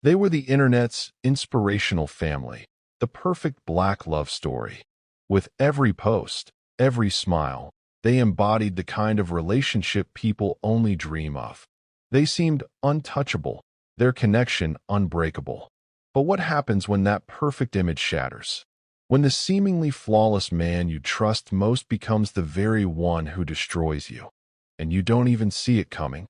They were the internet's inspirational family, the perfect black love story. With every post, every smile, they embodied the kind of relationship people only dream of. They seemed untouchable, their connection unbreakable. But what happens when that perfect image shatters? When the seemingly flawless man you trust most becomes the very one who destroys you, and you don't even see it coming?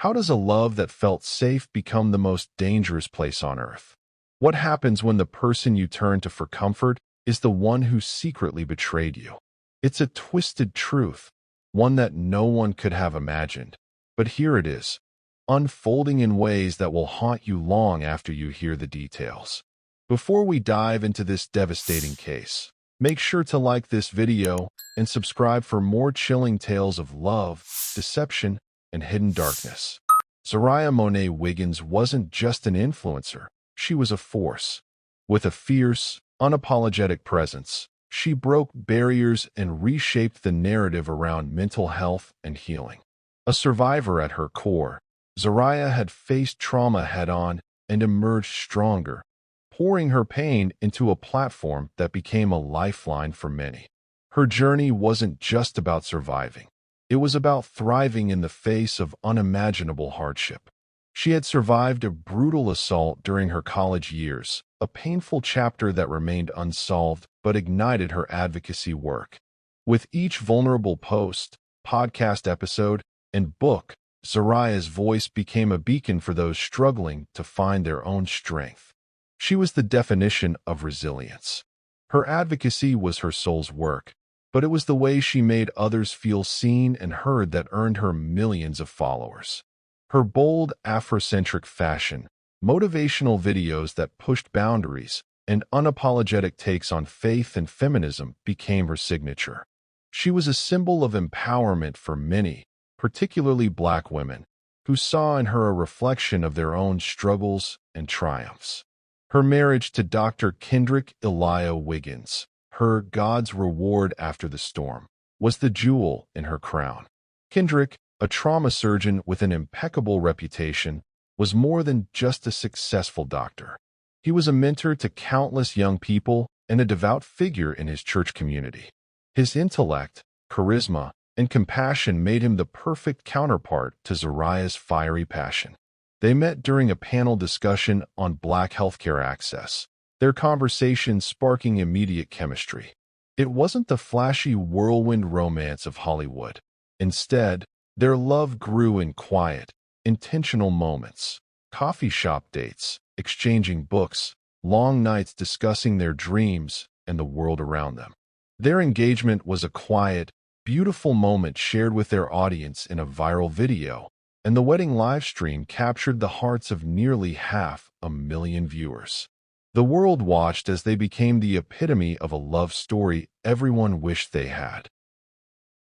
How does a love that felt safe become the most dangerous place on earth? What happens when the person you turn to for comfort is the one who secretly betrayed you? It's a twisted truth, one that no one could have imagined. But here it is, unfolding in ways that will haunt you long after you hear the details. Before we dive into this devastating case, make sure to like this video and subscribe for more chilling tales of love, deception, and hidden darkness. Zariyah Monet Wiggins wasn't just an influencer, she was a force. With a fierce, unapologetic presence, she broke barriers and reshaped the narrative around mental health and healing. A survivor at her core, Zariyah had faced trauma head-on and emerged stronger, pouring her pain into a platform that became a lifeline for many. Her journey wasn't just about surviving. It was about thriving in the face of unimaginable hardship. She had survived a brutal assault during her college years, a painful chapter that remained unsolved but ignited her advocacy work. With each vulnerable post, podcast episode, and book, Zariyah's voice became a beacon for those struggling to find their own strength. She was the definition of resilience. Her advocacy was her soul's work, but it was the way she made others feel seen and heard that earned her millions of followers. Her bold, Afrocentric fashion, motivational videos that pushed boundaries, and unapologetic takes on faith and feminism became her signature. She was a symbol of empowerment for many, particularly Black women, who saw in her a reflection of their own struggles and triumphs. Her marriage to Dr. Kendrick Elijah Wiggins, her God's reward after the storm, was the jewel in her crown. Kendrick, a trauma surgeon with an impeccable reputation, was more than just a successful doctor. He was a mentor to countless young people and a devout figure in his church community. His intellect, charisma, and compassion made him the perfect counterpart to Zariyah's fiery passion. They met during a panel discussion on Black healthcare access, their conversation sparking immediate chemistry. It wasn't the flashy whirlwind romance of Hollywood. Instead, their love grew in quiet, intentional moments, coffee shop dates, exchanging books, long nights discussing their dreams and the world around them. Their engagement was a quiet, beautiful moment shared with their audience in a viral video, and the wedding livestream captured the hearts of nearly 500,000 viewers. The world watched as they became the epitome of a love story everyone wished they had.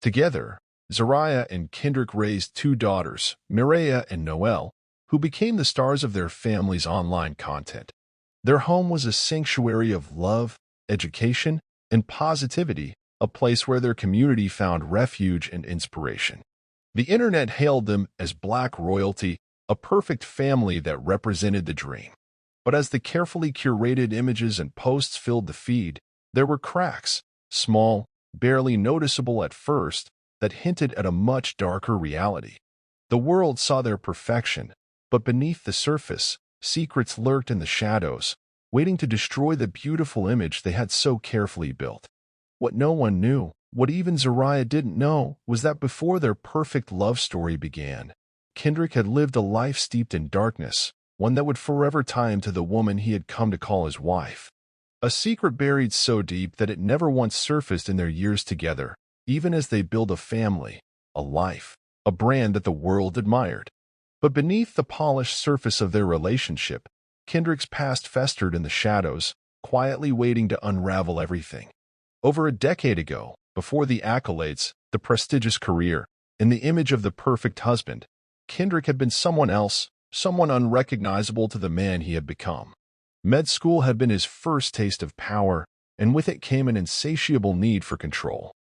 Together, Zariyah and Kendrick raised two daughters, Mireya and Noelle, who became the stars of their family's online content. Their home was a sanctuary of love, education, and positivity, a place where their community found refuge and inspiration. The internet hailed them as Black royalty, a perfect family that represented the dream. But as the carefully curated images and posts filled the feed, there were cracks, small, barely noticeable at first, that hinted at a much darker reality. The world saw their perfection, but beneath the surface, secrets lurked in the shadows, waiting to destroy the beautiful image they had so carefully built. What no one knew, what even Zariyah didn't know, was that before their perfect love story began, Kendrick had lived a life steeped in darkness, one that would forever tie him to the woman he had come to call his wife. A secret buried so deep that it never once surfaced in their years together, even as they built a family, a life, a brand that the world admired. But beneath the polished surface of their relationship, Kendrick's past festered in the shadows, quietly waiting to unravel everything. Over a decade ago, before the accolades, the prestigious career, and the image of the perfect husband, Kendrick had been someone else, someone unrecognizable to the man he had become. Med school had been his first taste of power, and with it came an insatiable need for control.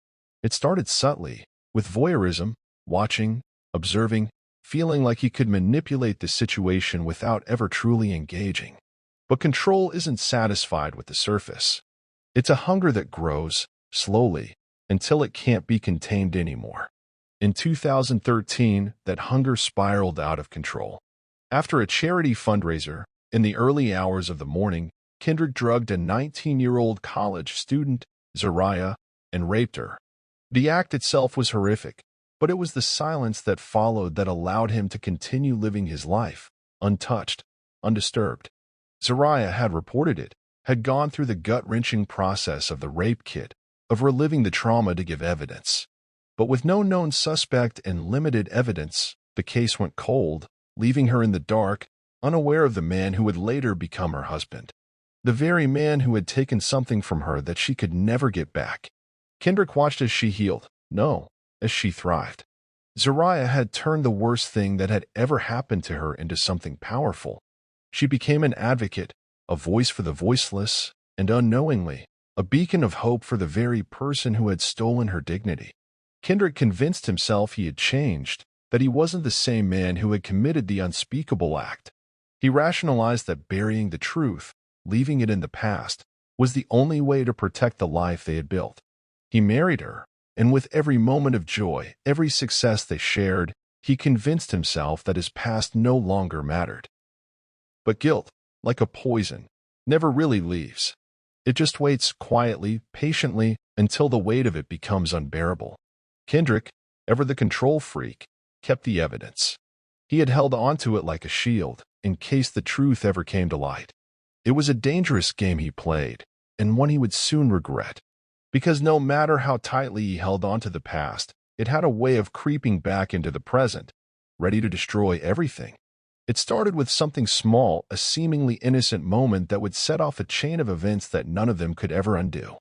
It started subtly, with voyeurism, watching, observing, feeling like he could manipulate the situation without ever truly engaging. But control isn't satisfied with the surface. It's a hunger that grows, slowly, until it can't be contained anymore. In 2013, that hunger spiraled out of control. After a charity fundraiser, in the early hours of the morning, Kendrick drugged a 19-year-old college student, Zariyah, and raped her. The act itself was horrific, but it was the silence that followed that allowed him to continue living his life, untouched, undisturbed. Zariyah had reported it, had gone through the gut-wrenching process of the rape kit, of reliving the trauma to give evidence. But with no known suspect and limited evidence, the case went cold, leaving her in the dark, unaware of the man who would later become her husband. The very man who had taken something from her that she could never get back. Kendrick watched as she healed, no, as she thrived. Zariyah had turned the worst thing that had ever happened to her into something powerful. She became an advocate, a voice for the voiceless, and unknowingly, a beacon of hope for the very person who had stolen her dignity. Kendrick convinced himself he had changed, that he wasn't the same man who had committed the unspeakable act. He rationalized that burying the truth, leaving it in the past, was the only way to protect the life they had built. He married her, and with every moment of joy, every success they shared, he convinced himself that his past no longer mattered. But guilt, like a poison, never really leaves. It just waits quietly, patiently, until the weight of it becomes unbearable. Kendrick, ever the control freak, kept the evidence. He had held onto it like a shield, in case the truth ever came to light. It was a dangerous game he played, and one he would soon regret. Because no matter how tightly he held onto the past, it had a way of creeping back into the present, ready to destroy everything. It started with something small, a seemingly innocent moment that would set off a chain of events that none of them could ever undo.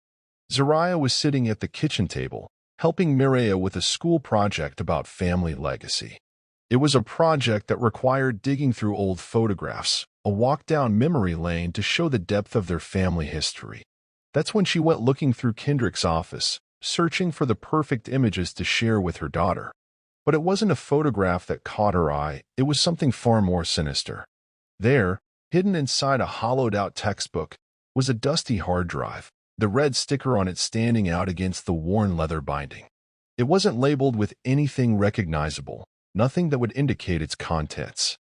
Zariyah was sitting at the kitchen table, helping Mireya with a school project about family legacy. It was a project that required digging through old photographs, a walk down memory lane to show the depth of their family history. That's when she went looking through Kendrick's office, searching for the perfect images to share with her daughter. But it wasn't a photograph that caught her eye, it was something far more sinister. There, hidden inside a hollowed-out textbook, was a dusty hard drive, the red sticker on it standing out against the worn leather binding. It wasn't labeled with anything recognizable, nothing that would indicate its contents.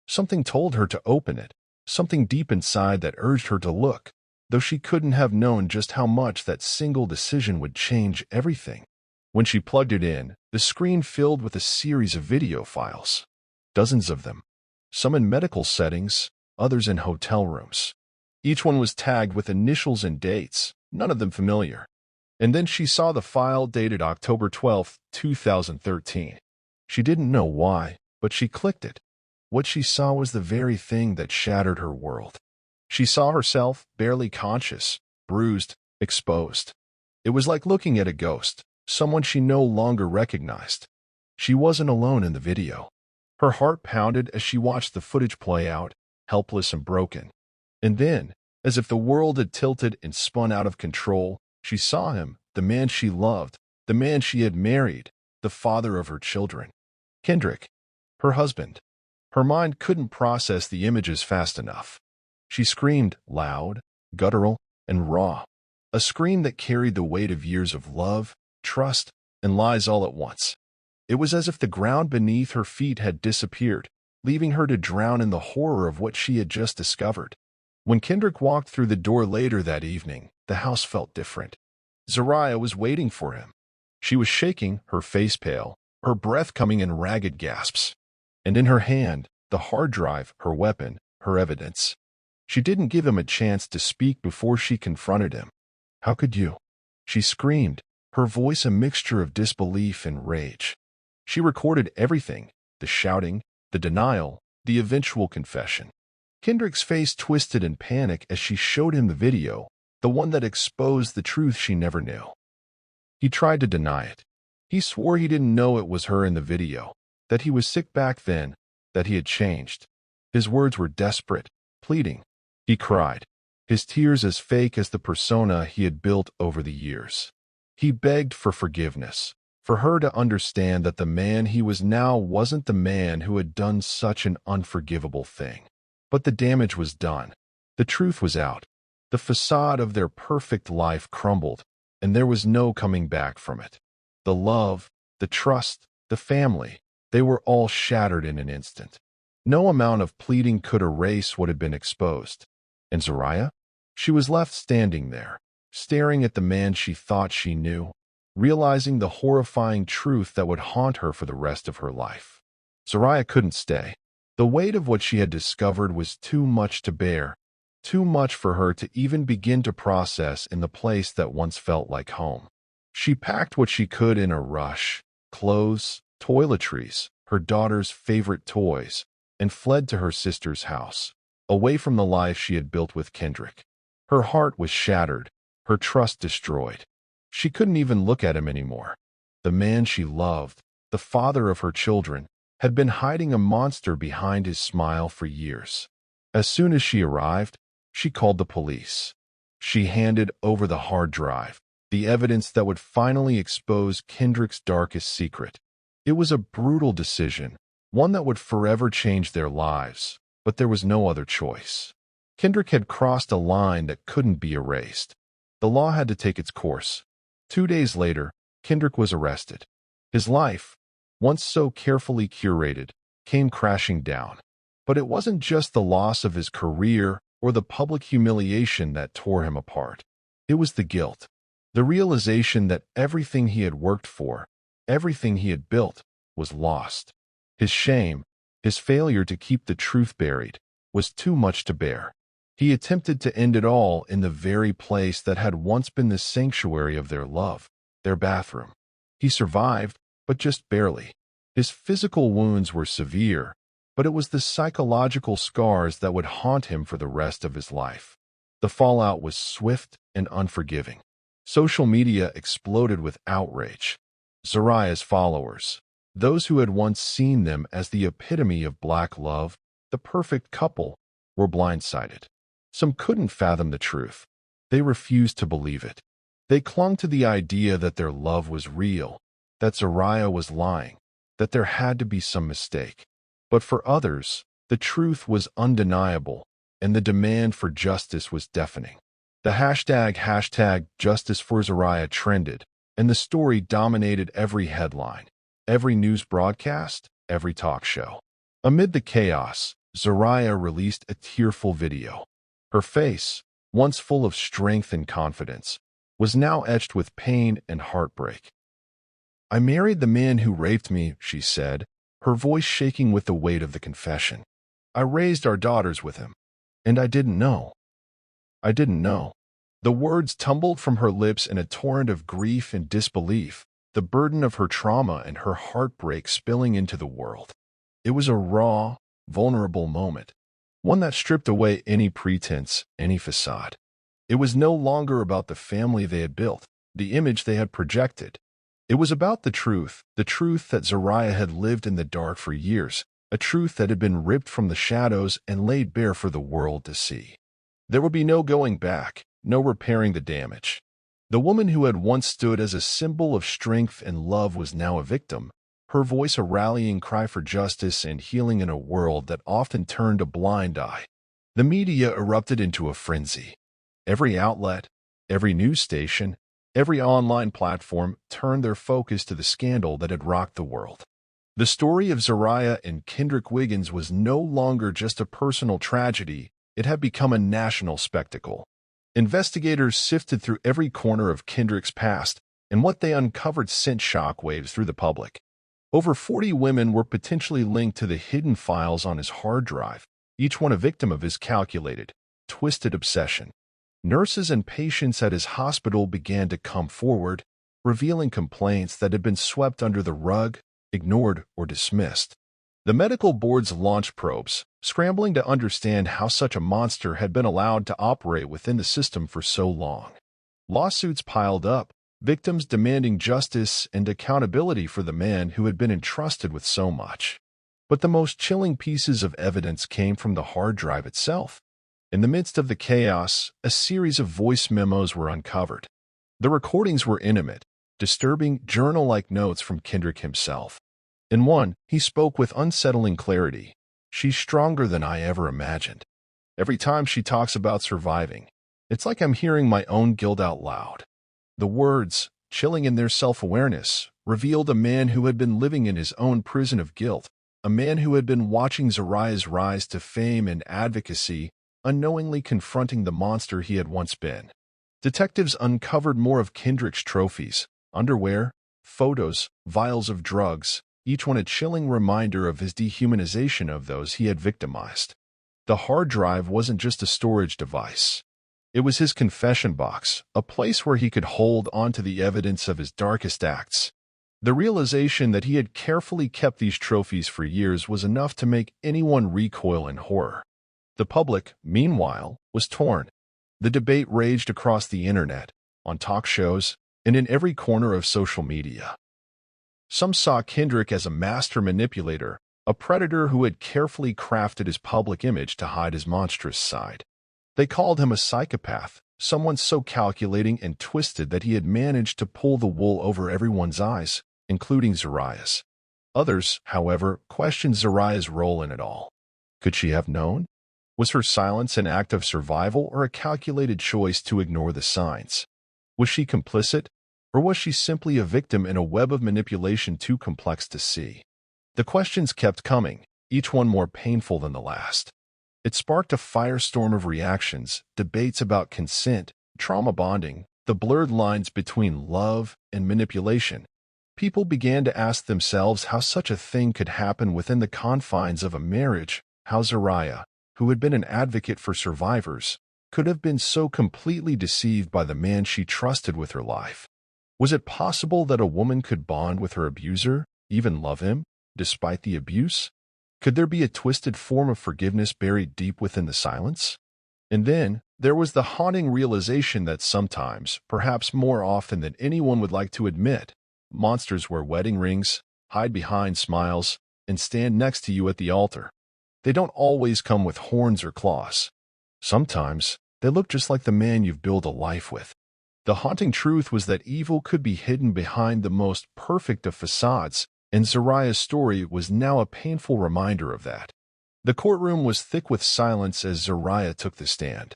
Something told her to open it, something deep inside that urged her to look, though she couldn't have known just how much that single decision would change everything. When she plugged it in, the screen filled with a series of video files. Dozens of them. Some in medical settings, others in hotel rooms. Each one was tagged with initials and dates, none of them familiar. And then she saw the file dated October 12, 2013. She didn't know why, but she clicked it. What she saw was the very thing that shattered her world. She saw herself, barely conscious, bruised, exposed. It was like looking at a ghost, someone she no longer recognized. She wasn't alone in the video. Her heart pounded as she watched the footage play out, helpless and broken. And then, as if the world had tilted and spun out of control, she saw him, the man she loved, the man she had married, the father of her children. Kendrick, her husband. Her mind couldn't process the images fast enough. She screamed, loud, guttural, and raw. A scream that carried the weight of years of love, trust, and lies all at once. It was as if the ground beneath her feet had disappeared, leaving her to drown in the horror of what she had just discovered. When Kendrick walked through the door later that evening, the house felt different. Zariyah was waiting for him. She was shaking, her face pale, her breath coming in ragged gasps. And in her hand, the hard drive, her weapon, her evidence. She didn't give him a chance to speak before she confronted him. "How could you?" She screamed, her voice a mixture of disbelief and rage. She recorded everything, the shouting, the denial, the eventual confession. Kendrick's face twisted in panic as she showed him the video, the one that exposed the truth she never knew. He tried to deny it. He swore he didn't know it was her in the video, that he was sick back then, that he had changed. His words were desperate, pleading. He cried, his tears as fake as the persona he had built over the years. He begged for forgiveness for her to understand that the man he was now wasn't the man who had done such an unforgivable thing. But the damage was done. The truth was out. The facade of their perfect life crumbled, and there was no coming back from it. The love, the trust, the family, they were all shattered in an instant. No amount of pleading could erase what had been exposed. And Zariyah? She was left standing there, staring at the man she thought she knew, realizing the horrifying truth that would haunt her for the rest of her life. Zariyah couldn't stay. The weight of what she had discovered was too much to bear, too much for her to even begin to process in the place that once felt like home. She packed what she could in a rush: clothes, toiletries, her daughter's favorite toys, and fled to her sister's house, away from the life she had built with Kendrick. Her heart was shattered, her trust destroyed. She couldn't even look at him anymore. The man she loved, the father of her children, had been hiding a monster behind his smile for years. As soon as she arrived, she called the police. She handed over the hard drive, the evidence that would finally expose Kendrick's darkest secret. It was a brutal decision, one that would forever change their lives, but there was no other choice. Kendrick had crossed a line that couldn't be erased. The law had to take its course. 2 days later, Kendrick was arrested. His life, once so carefully curated, came crashing down. But it wasn't just the loss of his career or the public humiliation that tore him apart. It was the guilt, the realization that everything he had worked for, everything he had built, was lost. His shame, his failure to keep the truth buried, was too much to bear. He attempted to end it all in the very place that had once been the sanctuary of their love, their bathroom. He survived, but just barely. His physical wounds were severe, but it was the psychological scars that would haunt him for the rest of his life. The fallout was swift and unforgiving. Social media exploded with outrage. Zariyah's followers, those who had once seen them as the epitome of black love, the perfect couple, were blindsided. Some couldn't fathom the truth. They refused to believe it. They clung to the idea that their love was real, that Zariyah was lying, that there had to be some mistake. But for others, the truth was undeniable, and the demand for justice was deafening. The hashtag Justice for Zariyah trended, and the story dominated every headline, every news broadcast, every talk show. Amid the chaos, Zariyah released a tearful video. Her face, once full of strength and confidence, was now etched with pain and heartbreak. "I married the man who raped me," she said, her voice shaking with the weight of the confession. "I raised our daughters with him, and I didn't know. I didn't know." The words tumbled from her lips in a torrent of grief and disbelief, the burden of her trauma and her heartbreak spilling into the world. It was a raw, vulnerable moment, one that stripped away any pretense, any facade. It was no longer about the family they had built, the image they had projected. It was about the truth that Zariyah had lived in the dark for years, a truth that had been ripped from the shadows and laid bare for the world to see. There would be no going back, no repairing the damage. The woman who had once stood as a symbol of strength and love was now a victim, her voice a rallying cry for justice and healing in a world that often turned a blind eye. The media erupted into a frenzy. Every outlet, every news station, every online platform turned their focus to the scandal that had rocked the world. The story of Zariyah and Kendrick Wiggins was no longer just a personal tragedy, it had become a national spectacle. Investigators sifted through every corner of Kendrick's past, and what they uncovered sent shockwaves through the public. Over 40 women were potentially linked to the hidden files on his hard drive, each one a victim of his calculated, twisted obsession. Nurses and patients at his hospital began to come forward, revealing complaints that had been swept under the rug, ignored, or dismissed. The medical boards launched probes, scrambling to understand how such a monster had been allowed to operate within the system for so long. Lawsuits piled up, victims demanding justice and accountability for the man who had been entrusted with so much. But the most chilling pieces of evidence came from the hard drive itself. In the midst of the chaos, a series of voice memos were uncovered. The recordings were intimate, disturbing, journal-like notes from Kendrick himself. In one, he spoke with unsettling clarity. "She's stronger than I ever imagined. Every time she talks about surviving, it's like I'm hearing my own guilt out loud." The words, chilling in their self-awareness, revealed a man who had been living in his own prison of guilt, a man who had been watching Zariyah's rise to fame and advocacy, unknowingly confronting the monster he had once been. Detectives uncovered more of Kendrick's trophies: underwear, photos, vials of drugs, each one a chilling reminder of his dehumanization of those he had victimized. The hard drive wasn't just a storage device. It was his confession box, a place where he could hold onto the evidence of his darkest acts. The realization that he had carefully kept these trophies for years was enough to make anyone recoil in horror. The public, meanwhile, was torn. The debate raged across the internet, on talk shows, and in every corner of social media. Some saw Kendrick as a master manipulator, a predator who had carefully crafted his public image to hide his monstrous side. They called him a psychopath, someone so calculating and twisted that he had managed to pull the wool over everyone's eyes, including Zariyah's. Others, however, questioned Zariyah's role in it all. Could she have known? Was her silence an act of survival or a calculated choice to ignore the signs? Was she complicit, or was she simply a victim in a web of manipulation too complex to see? The questions kept coming, each one more painful than the last. It sparked a firestorm of reactions, debates about consent, trauma bonding, the blurred lines between love and manipulation. People began to ask themselves how such a thing could happen within the confines of a marriage, how Zariyah, who had been an advocate for survivors, could have been so completely deceived by the man she trusted with her life. Was it possible that a woman could bond with her abuser, even love him, despite the abuse? Could there be a twisted form of forgiveness buried deep within the silence? And then, there was the haunting realization that sometimes, perhaps more often than anyone would like to admit, monsters wear wedding rings, hide behind smiles, and stand next to you at the altar. They don't always come with horns or claws. Sometimes, they look just like the man you've built a life with. The haunting truth was that evil could be hidden behind the most perfect of facades, and Zariyah's story was now a painful reminder of that. The courtroom was thick with silence as Zariyah took the stand.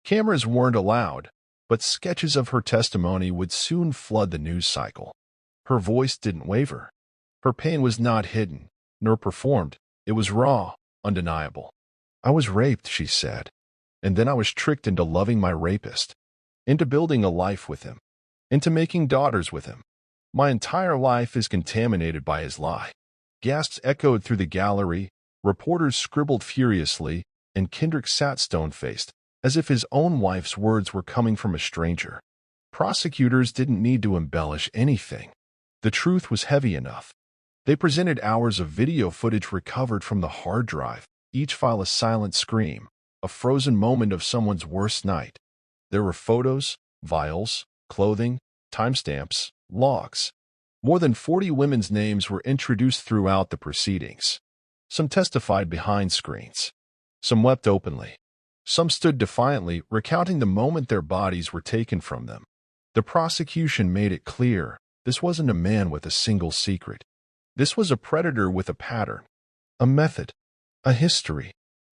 Cameras weren't allowed, but sketches of her testimony would soon flood the news cycle. Her voice didn't waver. Her pain was not hidden, nor performed. It was raw, undeniable. "I was raped," she said, "and then I was tricked into loving my rapist, into building a life with him, into making daughters with him. My entire life is contaminated by his lie." Gasps echoed through the gallery, reporters scribbled furiously, and Kendrick sat stone-faced, as if his own wife's words were coming from a stranger. Prosecutors didn't need to embellish anything. The truth was heavy enough. They presented hours of video footage recovered from the hard drive, each file a silent scream, a frozen moment of someone's worst night. There were photos, vials, clothing, timestamps, logs. More than 40 women's names were introduced throughout the proceedings. Some testified behind screens. Some wept openly. Some stood defiantly, recounting the moment their bodies were taken from them. The prosecution made it clear this wasn't a man with a single secret. This was a predator with a pattern, a method, a history.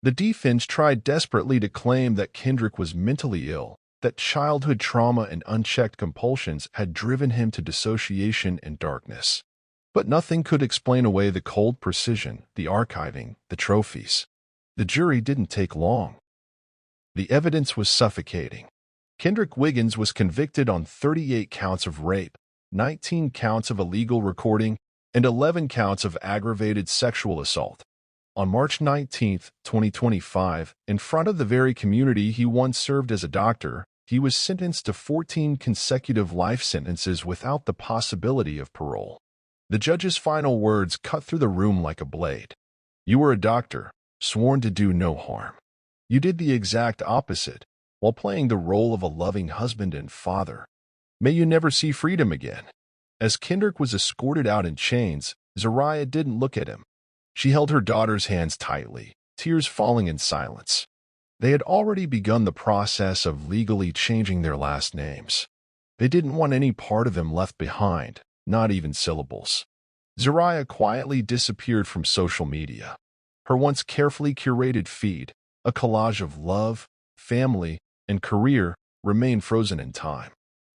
The defense tried desperately to claim that Kendrick was mentally ill, that childhood trauma and unchecked compulsions had driven him to dissociation and darkness. But nothing could explain away the cold precision, the archiving, the trophies. The jury didn't take long. The evidence was suffocating. Kendrick Wiggins was convicted on 38 counts of rape, 19 counts of illegal recording, and 11 counts of aggravated sexual assault. On March 19, 2025, in front of the very community he once served as a doctor, he was sentenced to 14 consecutive life sentences without the possibility of parole. The judge's final words cut through the room like a blade. "You were a doctor, sworn to do no harm. You did the exact opposite, while playing the role of a loving husband and father. May you never see freedom again." As Kendrick was escorted out in chains, Zariyah didn't look at him. She held her daughter's hands tightly, tears falling in silence. They had already begun the process of legally changing their last names. They didn't want any part of him left behind, not even syllables. Zariyah quietly disappeared from social media. Her once carefully curated feed, a collage of love, family, and career, remained frozen in time.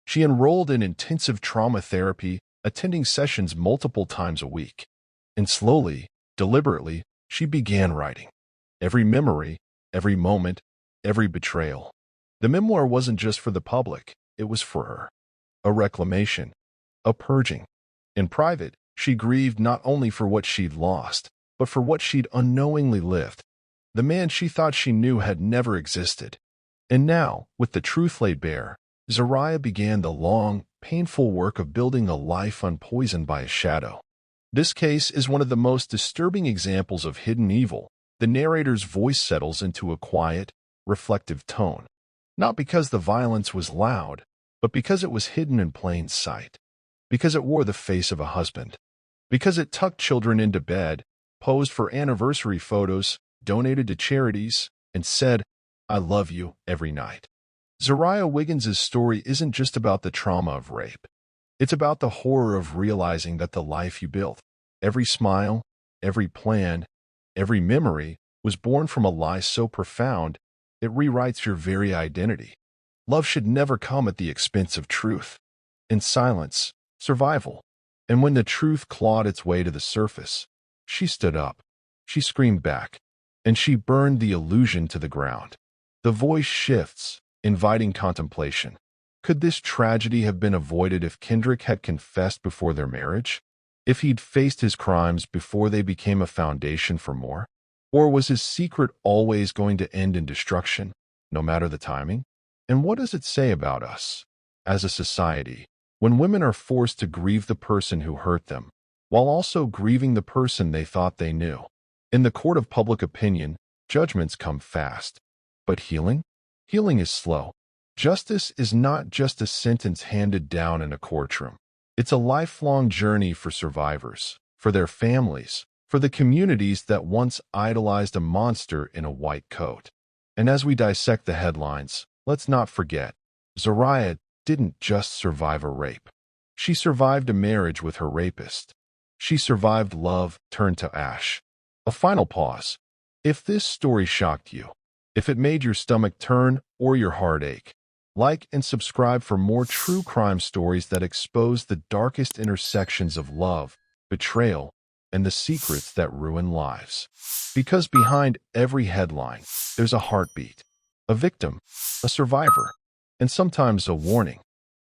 She enrolled in intensive trauma therapy, attending sessions multiple times a week. And slowly, deliberately, she began writing. Every memory, every moment, every betrayal. The memoir wasn't just for the public, it was for her. A reclamation, a purging. In private, she grieved not only for what she'd lost, but for what she'd unknowingly lived. The man she thought she knew had never existed. And now, with the truth laid bare, Zariyah began the long, painful work of building a life unpoisoned by a shadow. This case is one of the most disturbing examples of hidden evil. The narrator's voice settles into a quiet, reflective tone. Not because the violence was loud, but because it was hidden in plain sight. Because it wore the face of a husband. Because it tucked children into bed, posed for anniversary photos, donated to charities, and said, "I love you," every night. Zariyah Wiggins's story isn't just about the trauma of rape. It's about the horror of realizing that the life you built, every smile, every plan, every memory, was born from a lie so profound it rewrites your very identity. Love should never come at the expense of truth. In silence, survival. And when the truth clawed its way to the surface, she stood up. She screamed back. And she burned the illusion to the ground. The voice shifts, inviting contemplation. Could this tragedy have been avoided if Kendrick had confessed before their marriage? If he'd faced his crimes before they became a foundation for more? Or was his secret always going to end in destruction, no matter the timing? And what does it say about us, as a society, when women are forced to grieve the person who hurt them, while also grieving the person they thought they knew? In the court of public opinion, judgments come fast. But healing? Healing is slow. Justice is not just a sentence handed down in a courtroom. It's a lifelong journey for survivors, for their families, for the communities that once idolized a monster in a white coat. And as we dissect the headlines, let's not forget, Zariyah didn't just survive a rape. She survived a marriage with her rapist. She survived love turned to ash. A final pause. If this story shocked you, if it made your stomach turn or your heart ache, like and subscribe for more true crime stories that expose the darkest intersections of love, betrayal, and the secrets that ruin lives. Because behind every headline, there's a heartbeat, a victim, a survivor, and sometimes a warning.